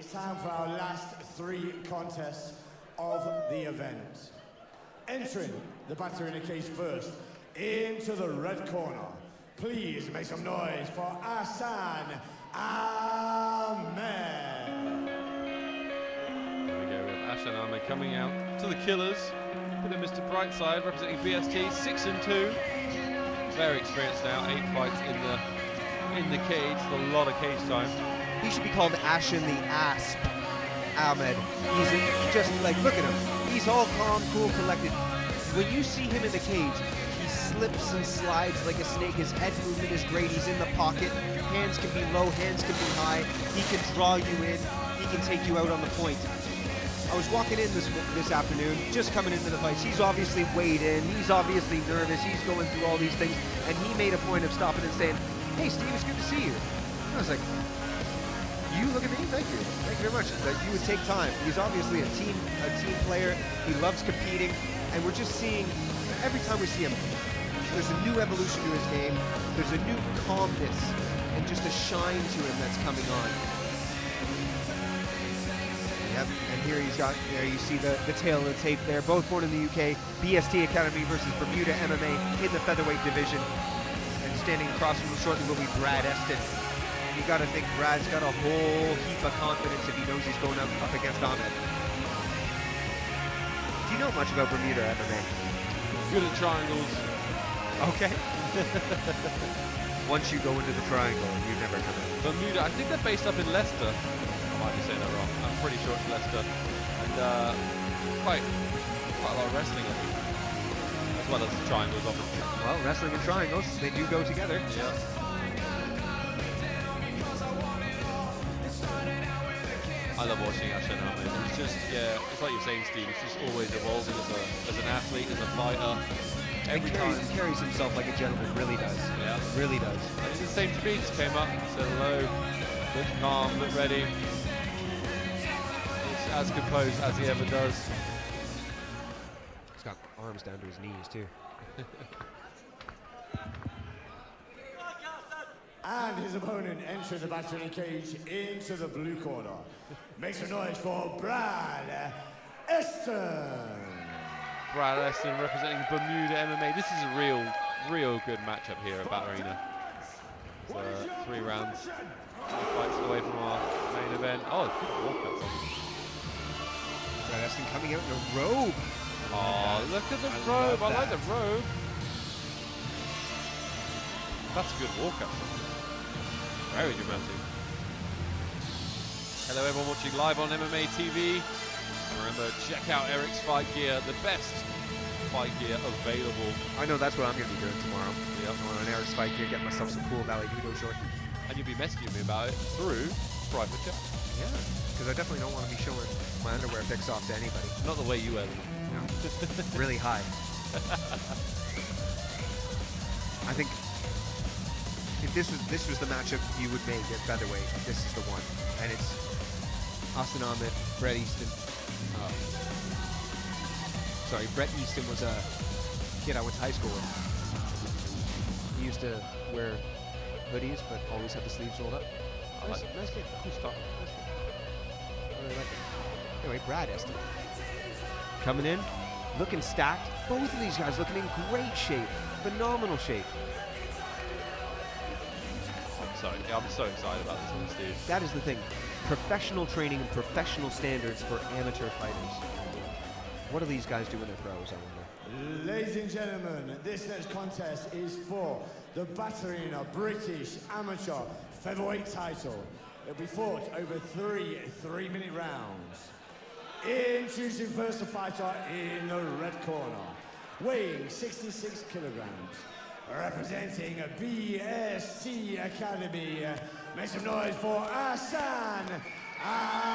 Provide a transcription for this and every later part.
It's time for our last 3 contests of the event. Entering the battle in a cage first, into the red corner. Please make some noise for Ashan Ahmed. There we go, we have Ashan Ahmed coming out to the Killers. Bit of Mr. Brightside representing BST, 6-2. Very experienced now, 8 fights in the cage, a lot of cage time. He should be called Ashan the Asp Ahmed. He's just like, look at him. He's all calm, cool, collected. When you see him in the cage, he slips and slides like a snake. His head movement is great. He's in the pocket. Hands can be low, hands can be high. He can draw you in. He can take you out on the point. I was walking in this afternoon, just coming into the fights. He's obviously weighed in. He's obviously nervous. He's going through all these things. And he made a point of stopping and saying, "Hey, Steve, it's good to see you." And I was like, "You look at me? Thank you. Thank you very much." That you would take time. He's obviously a team player. He loves competing. And we're just seeing, every time we see him, there's a new evolution to his game. There's a new calmness and just a shine to him that's coming on. Yep, and here he's got, there you see the tail of the tape there. Both born in the UK, BST Academy versus Bermuda MMA in the featherweight division. And standing across from him shortly will be Brad Eston. And you gotta think Brad's got a whole heap of confidence if he knows he's going up against Ahmed. Do you know much about Bermuda MMA? Good at triangles. Okay. Once you go into the triangle, you never come out. Bermuda, I think they're based up in Leicester. I might be saying that wrong. I'm pretty sure it's Leicester. And quite a lot of wrestling, I think. As well as triangles, obviously. Well, wrestling and triangles, they do go together. Yeah. I love watching Ashan Ahmed. He's just, yeah, it's like you're saying, Steve, he's just always evolving as an athlete, as a fighter. Every time. He carries himself like a gentleman, really does. Yeah. Really does. And he's the same to me, just came up, said hello, looked calm, looked ready. It's as composed as he ever does. He's got arms down to his knees, too. And his opponent entering the battering cage into the blue corner. Make some noise for Brad Eston. Brad Eston representing Bermuda MMA. This is a real good matchup here at Bat Arena. So 3 rounds, 3 fights away from our main event. Oh, good walkouts. Brad Eston coming out in a robe. Oh, look at the robe. I like the robe. That's a good walkout. Very dramatic. Hello everyone watching live on MMA TV. Remember, check out Eric's fight gear, the best fight gear available. I know that's what I'm going to be doing tomorrow. Yep. I'm on an Eric's fight gear, get myself some cool Valley Judo shorts. And you'll be messaging me about it through private chat. Yeah, because I definitely don't want to be showing my underwear pics off to anybody. Not the way you wear them. No. Really high. I think if this was the matchup you would make at featherweight, this is the one. And it's Ashan Ahmed, Brett Easton. Sorry, Brett Easton was a kid I went to high school with. He used to wear hoodies, but always had the sleeves rolled up. Nice kid. Cool stuff. Nice kid. I really like it. Anyway, Brad Eston. Coming in, looking stacked. Both of these guys looking in great shape. Phenomenal shape. I'm so excited about this one, Steve. That is the thing. Professional training and professional standards for amateur fighters. What do these guys do in their pros, I wonder? Ladies and gentlemen, this next contest is for the Batarina British Amateur Featherweight title. It'll be fought over 3 3-minute rounds. Introducing first the fighter in the red corner, weighing 66 kilograms. Representing BST Academy, make some noise for Ashan Ahmed.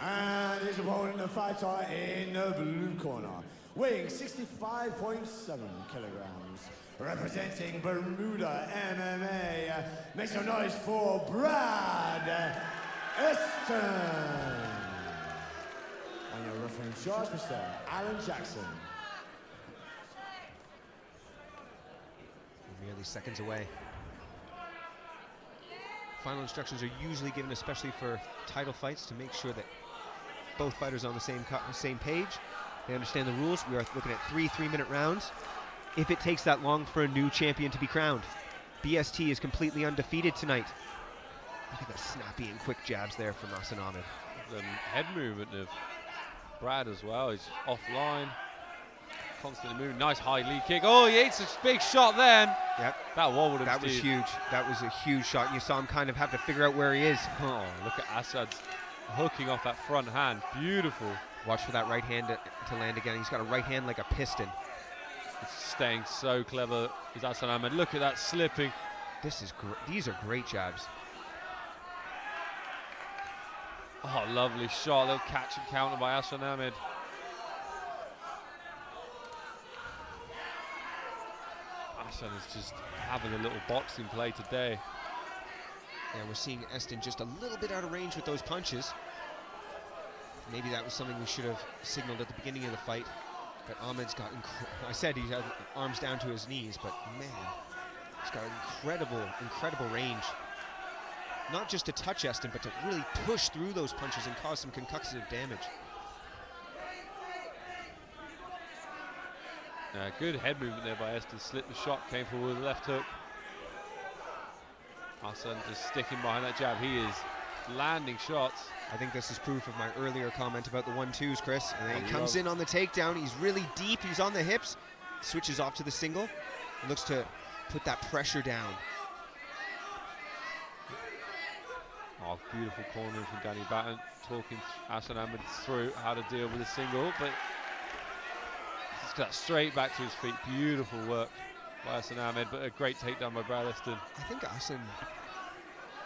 And his opponent, the fighter in the blue corner, weighing 65.7 kilograms. Representing Bermuda MMA, make some noise for Brad Eston. And your referee in charge, Mr. Alan Jackson. merely seconds away. Final instructions are usually given, especially for title fights, to make sure that both fighters are on the same page. They understand the rules. We are looking at 3 3-minute rounds. If it takes that long for a new champion to be crowned. BST is completely undefeated tonight. Look at the snappy and quick jabs there from Ashan Ahmed. The head movement of Brad as well. He's offline, constantly moving. Nice high lead kick. Oh, he hits a big shot then. Yep. That wobbled him. That was huge. That was a huge shot. You saw him kind of have to figure out where he is. Oh, look at Assad's hooking off that front hand. Beautiful. Watch for that right hand to land again. He's got a right hand like a piston. It's staying so clever. Is Ashan Ahmed. Look at that slipping. This is these are great jabs. Oh, lovely shot. Little catch and counter by Ashan Ahmed. Ashan is just having a little boxing play today. Yeah, we're seeing Eston just a little bit out of range with those punches. Maybe that was something we should have signaled at the beginning of the fight. But Ahmed's got, I said he had arms down to his knees, but man, he's got incredible range. Not just to touch Eston, but to really push through those punches and cause some concussive damage. Good head movement there by Eston. Slipped the shot, came forward with a left hook. Ashan just sticking behind that jab. He is landing shots. I think this is proof of my earlier comment about the 1-2s, Chris. And then he comes in on the takedown. He's really deep. He's on the hips. Switches off to the single. Looks to put that pressure down. Oh, beautiful corner from Danny Batten, talking Ashan Ahmed through how to deal with a single, but he's got straight back to his feet. Beautiful work by Ashan Ahmed, but a great takedown by Brad Eston. I think Ashan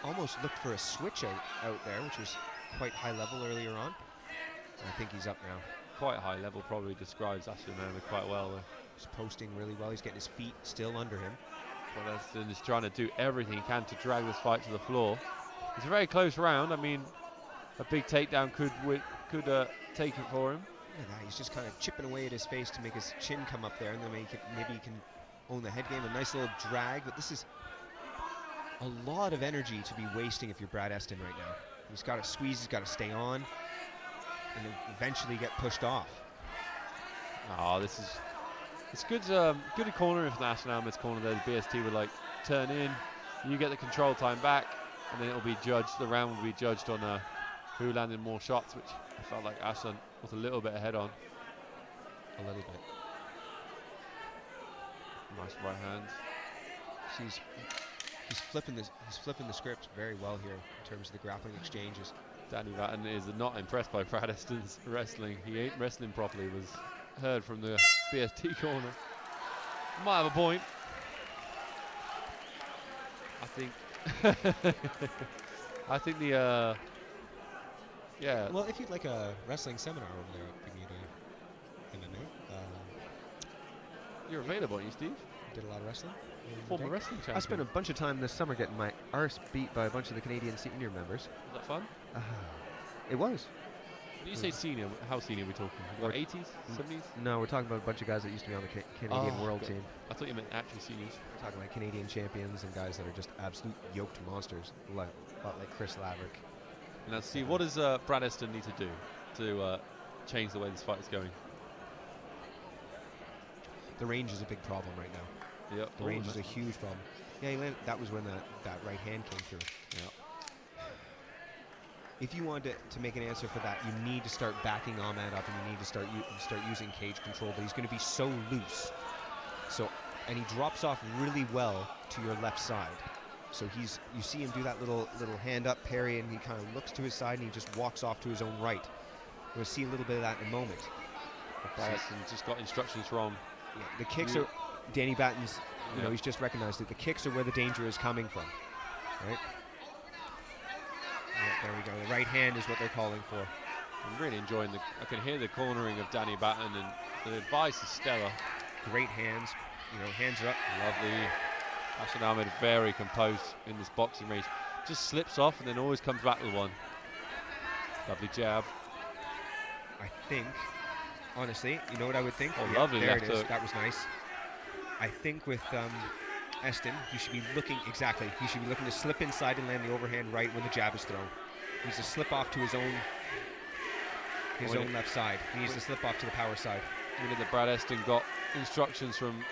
almost looked for a switch out there, which was quite high level earlier on. And I think he's up now. Quite high level probably describes Ashan Ahmed quite well though. He's posting really well. He's getting his feet still under him. But Eston is trying to do everything he can to drag this fight to the floor. It's a very close round. I mean, a big takedown could take it for him. Look at that. He's just kind of chipping away at his face to make his chin come up there, and then maybe he can own the head game. A nice little drag, but this is a lot of energy to be wasting if you're Brad Eston right now. He's got to squeeze, he's got to stay on, and then eventually get pushed off. Oh, it's good cornering from Ashan Ahmed's corner there. The BST would like turn in, you get the control time back, and then it'll be judged. The round will be judged on who landed more shots, which I felt like Ashan was a little bit ahead on. A little bit. Nice right hand. He's flipping the script very well here in terms of the grappling exchanges. Danny Batten is not impressed by Brad Eston's wrestling. He ain't wrestling properly, was heard from the BST corner. Might have a point. I think I think the yeah. Well, if you'd like a wrestling seminar over there at Bermuda MMA, you're available, aren't you, Steve? Did a lot of wrestling. Former wrestling champion. I spent a bunch of time this summer getting my arse beat by a bunch of the Canadian senior members. Was that fun? It was. When you say senior, how senior are we talking? What, 80s, 70s? No, we're talking about a bunch of guys that used to be on the Canadian World Team. I thought you meant actual seniors. We're talking like Canadian champions and guys that are just absolute yoked monsters, a lot like Chris Laverick. Now, Steve, what does Brad Eston need to do to change the way this fight is going? The range is a big problem right now. Yep. The range is a huge problem. Yeah, that was when that right hand came through. Yeah. If you wanted to make an answer for that, you need to start backing Ahmed up, and you need to start using cage control. But he's going to be so loose, and he drops off really well to your left side. So you see him do that little hand up parry, and he kind of looks to his side, and he just walks off to his own right. We'll see a little bit of that in a moment. Brad Eston just got instructions from. Yeah, the kicks are Danny Batten's. You know, he's just recognized it. The kicks are where the danger is coming from, right? Yeah, there we go. The right hand is what they're calling for. I'm really enjoying I can hear the cornering of Danny Batten, and the advice is stellar. Great hands. You know, hands are up. Lovely. Ashan Ahmed very composed in this boxing range. Just slips off and then always comes back with one. Lovely jab. I think, honestly, you know what I would think? Oh, lovely there left it is. hook. That was nice. I think with Eston, he should be looking, exactly, he should be looking to slip inside and land the overhand right when the jab is thrown. He needs to slip off to his own left side. He needs to slip off to the power side. You know that Brad Eston got instructions from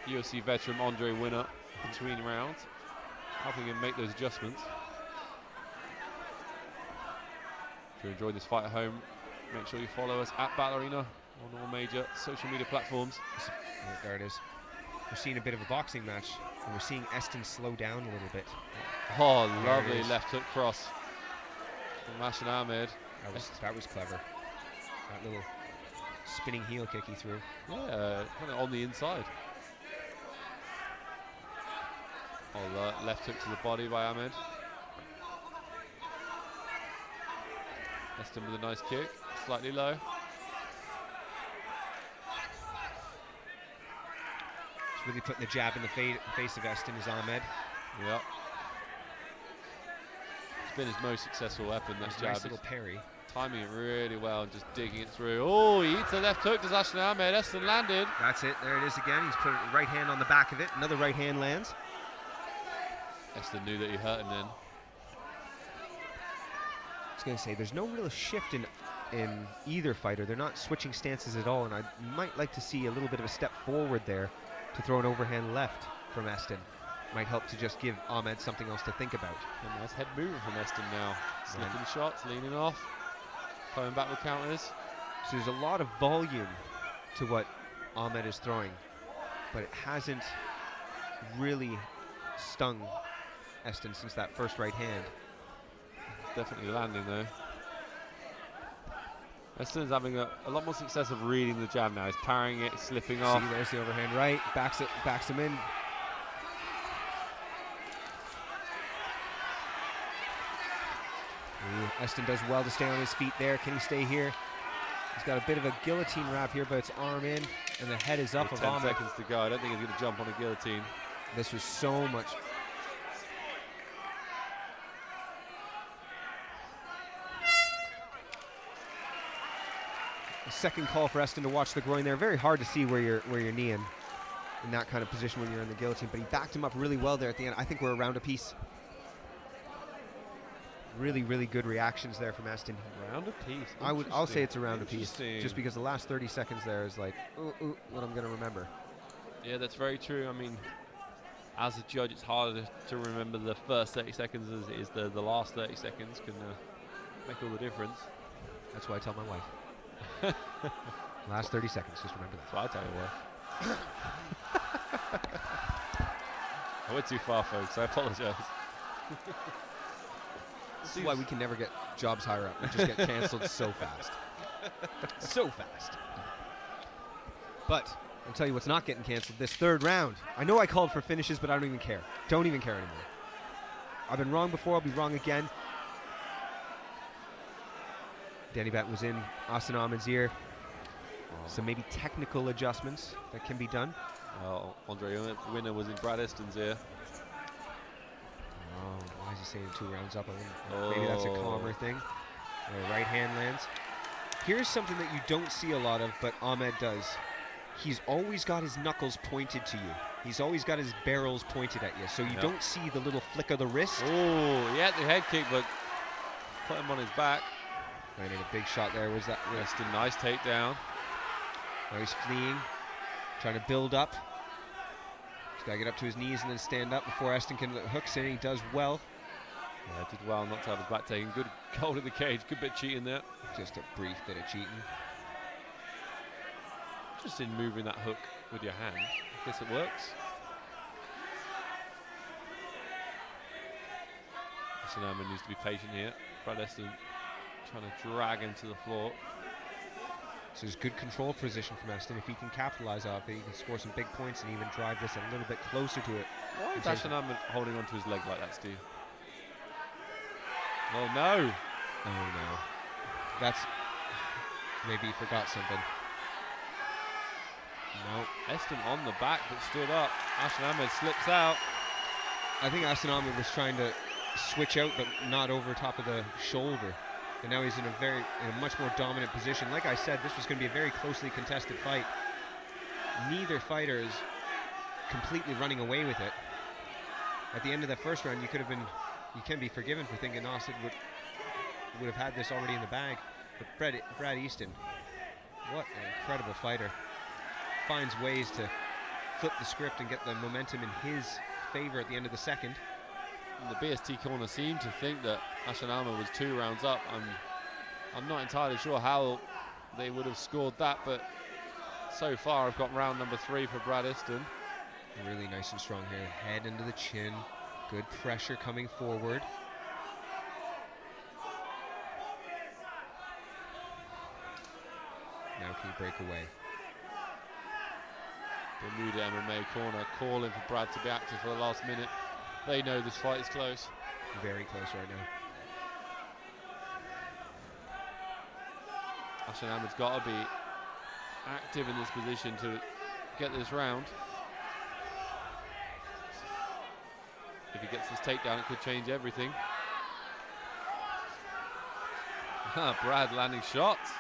UFC veteran Andre Winner between rounds, helping him make those adjustments. If you enjoyed this fight at home, make sure you follow us at Battle Arena on all major social media platforms. Oh, there it is. We're seeing a bit of a boxing match, and we're seeing Eston slow down a little bit. Oh, lovely left hook cross from Ashan Ahmed. That was clever. That little spinning heel kick he threw. Yeah, kind of on the inside. Oh, left hook to the body by Ahmed. Eston with a nice kick, slightly low. He's really putting the jab in the face of Eston is Ahmed. Yep. It's been his most successful weapon, that jab. Nice little parry. Timing it really well and just digging it through. Oh, he eats a left hook, does Ashan Ahmed. Eston landed. That's it, there it is again. He's put a right hand on the back of it. Another right hand lands. Eston knew that he hurt him then. I was going to say, there's no real shift in either fighter. They're not switching stances at all, and I might like to see a little bit of a step forward there to throw an overhand left from Eston. Might help to just give Ahmed something else to think about. A nice head mover from Eston now. Slipping shots, leaning off, coming back with counters. So there's a lot of volume to what Ahmed is throwing, but it hasn't really stung Eston since that first right hand. Definitely landing though. Eston's having a lot more success of reading the jab now. He's parrying it, slipping off. See, there's the overhand right, backs him in. Ooh, Eston does well to stay on his feet there. Can he stay here? He's got a bit of a guillotine wrap here, but it's arm in, and the head is up of 10 Ahmed. seconds to go. I don't think he's going to jump on a guillotine. This was so much. A second call for Eston to watch the groin there. Very hard to see where you're kneeing in that kind of position when you're in the guillotine, but he backed him up really well there at the end. I think we're around a piece. Really, really good reactions there from Eston. Round a piece. I'll say it's around a piece, just because the last 30 seconds there is like, ooh, what I'm going to remember. Yeah, that's very true. I mean, as a judge, it's harder to remember the first 30 seconds as it is the last 30 seconds. Can make all the difference. That's why I tell my wife. Last 30 seconds, just remember that. That's what I tell your wife. I went too far, folks. I apologize. This is why we can never get jobs higher up. We just get canceled so fast. So fast. But I'll tell you what's not getting canceled this third round. I know I called for finishes, but I don't even care. Don't even care anymore. I've been wrong before. I'll be wrong again. Danny Batt was in Ashan Ahmed's ear. So maybe technical adjustments that can be done. Andre Winner was in Brad Eston's ear. Oh, why is he saying 2 rounds up? Maybe that's a calmer thing. Right hand lands. Here's something that you don't see a lot of, but Ahmed does. He's always got his knuckles pointed to you. He's always got his barrels pointed at you, so you don't see the little flick of the wrist. Oh, he had the head kick, but put him on his back. Landed a big shot there. Was that Eston, nice takedown. Now he's fleeing, trying to build up. He's got to get up to his knees and then stand up before Eston can hooks in. He does well. Yeah, did well not to have his back taken. Good hold in the cage. Good bit of cheating there. Just a brief bit of cheating. Just in moving that hook with your hand. I guess it works. Ashan Ahmed needs to be patient here. Brad Eston trying to drag him to the floor. So there's good control position from Eston. If he can capitalize off it, he can score some big points and even drive this a little bit closer to it. Why is Ashan Ahmed holding onto his leg like that, Steve? Oh no! Oh no. That's... maybe he forgot something. No. Eston on the back but stood up. Ashan Ahmed slips out. I think Ashan Ahmed was trying to switch out but not over top of the shoulder. And now he's in a much more dominant position. Like I said, this was going to be a very closely contested fight. Neither fighter is completely running away with it. At the end of the first round, you can be forgiven for thinking Austin would have had this already in the bag. But Brad Eston, what an incredible fighter. Finds ways to flip the script and get the momentum in his favor at the end of the second. And the BST corner seemed to think that Ashan Ahmed was 2 rounds up. I'm not entirely sure how they would have scored that, but so far I've got round number 3 for Brad Eston. Really nice and strong here. Head into the chin. Good pressure coming forward. Now can he break away? Bermuda MMA corner calling for Brad to be active for the last minute. They know this fight is close. Very close right now. Ashan Ahmed's got to be active in this position to get this round. If he gets this takedown, it could change everything. Brad landing shots.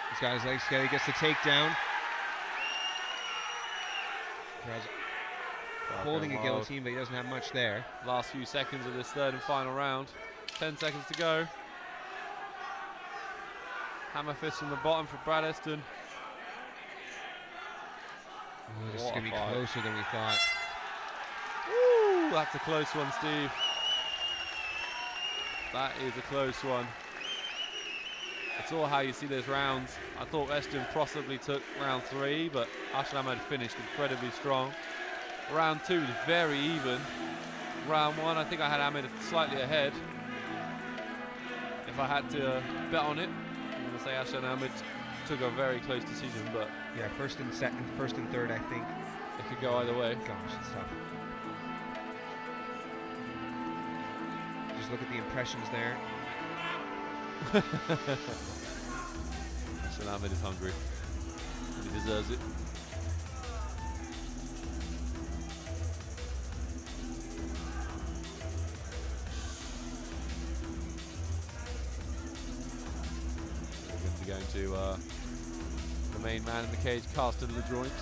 He's got his legs together, he gets the takedown. Holding a guillotine, but he doesn't have much there. Last few seconds of this third and final round. 10 seconds to go. Hammer fist from the bottom for Brad Eston. Oh, this is going to be closer than we thought. Ooh, that's a close one, Steve. That is a close one. It's all how you see those rounds. I thought Eston possibly took round 3, but Ashan Ahmed finished incredibly strong. Round 2 was very even. Round 1, I think I had Ahmed slightly ahead. If I had to bet on it, I'm going to say Ashan Ahmed took a very close decision, but yeah, first and third, I think. It could go either way. Gosh, it's tough. Just look at the impressions there. Ashan Ahmed is hungry. He deserves it. We're going to the main man in the cage, Carsten LeJoint,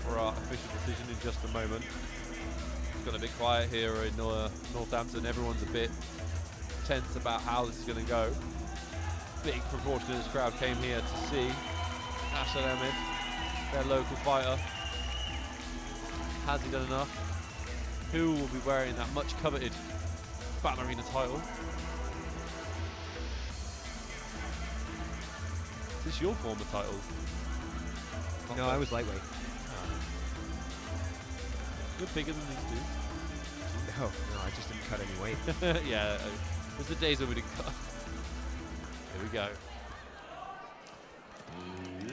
for our official decision in just a moment. It's got a bit quiet here in Northampton. Everyone's a bit tense about how this is going to go. Big proportion of this crowd came here to see Ashan Ahmed, their local fighter. Has he done enough? Who will be wearing that much coveted ballerina title? Is this your former title? No, I was lightweight. You're bigger than these two. No, I just didn't cut any weight. Yeah, it was the days when we didn't cut. Here we go.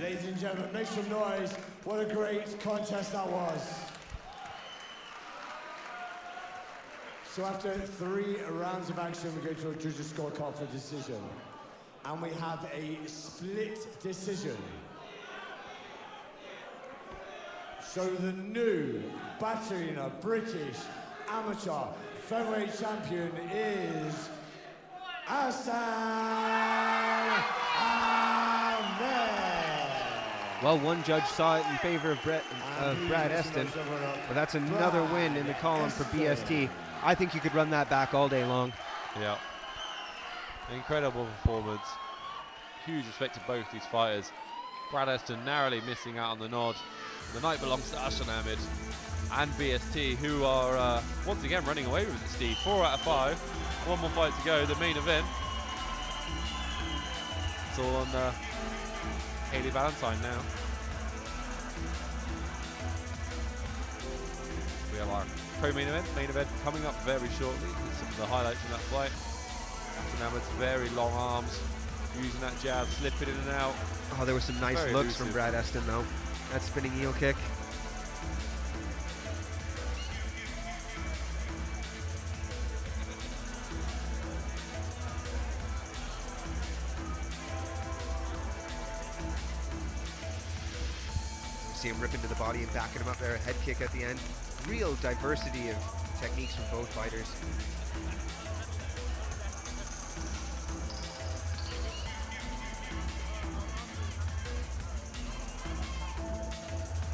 Ladies and gentlemen, make some noise. What a great contest that was. So after 3 rounds of action, we go to a judges' scorecard for decision. And we have a split decision. So the new Batarina British amateur featherweight champion is Ashan Ahmed. Well, one judge saw it in favor of Brad Eston, but that's another win in the column for BST. I think you could run that back all day long. Yeah. Incredible performance. Huge respect to both these fighters. Brad Eston narrowly missing out on the nod. The night belongs to Ashan Ahmed and BST, who are once again running away with it, Steve. 4 out of 5. One more fight to go, the main event. It's all on Hayley Valentine now. We have our co-main event, main event coming up very shortly. Some of the highlights from that fight. Ashan Ahmed's very long arms, using that jab, slipping in and out. Oh, there were some nice Very looks elusive from Brad Eston, though. That spinning heel kick. See him rip into the body and backing him up there. A head kick at the end. Real diversity of techniques from both fighters.